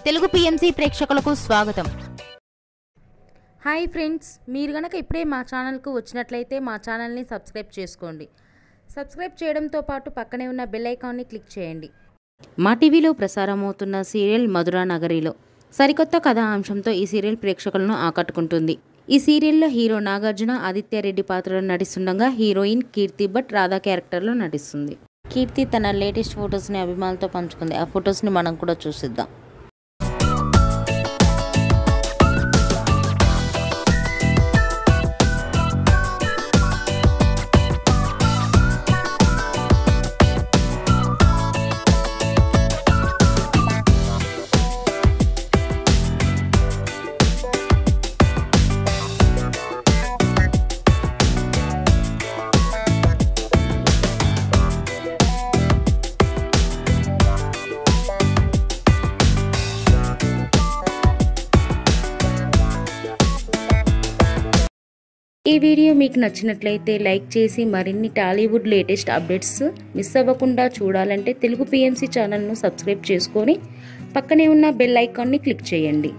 Telugu PMC ప్రేక్షకులకు స్వాగతం. Hi friends, మీరు గనక ఇప్పుడే మా ఛానల్కు వచ్చినట్లయితే మా ఛానల్ని సబ్స్క్రైబ్ చేసుకోండి. సబ్స్క్రైబ్ చేయడంతో పాటు పక్కనే ఉన్న బెల్ ఐకాన్ని క్లిక్ చేయండి. మా టీవీలో ప్రసారమవుతున్న సీరియల్ మధురా నగరిలో సరికొత్త కథా అంశంతో ఈ సీరియల్ ప్రేక్షకులను ఆకట్టుకుంటుంది. ఈ సీరియల్లో హీరో నాగార్జున ఆదిత్యారెడ్డి పాత్రలో నటిస్తుండగా హీరోయిన్ కీర్తి భట్ రాధా క్యారెక్టర్లో నటిస్తుంది. కీర్తి తన లేటెస్ట్ ఫొటోస్ని అభిమానులతో పంచుకుంది. ఆ ఫొటోస్ని మనం కూడా చూసిద్దాం. ఈ వీడియో మీకు నచ్చినట్లయితే లైక్ చేసి మరిన్ని టాలీవుడ్ లేటెస్ట్ అప్డేట్స్ మిస్ అవ్వకుండా చూడాలంటే తెలుగు పిఎంసి ఛానల్ను సబ్స్క్రైబ్ చేసుకొని పక్కనే ఉన్న బెల్ ఐకాన్ని క్లిక్ చేయండి.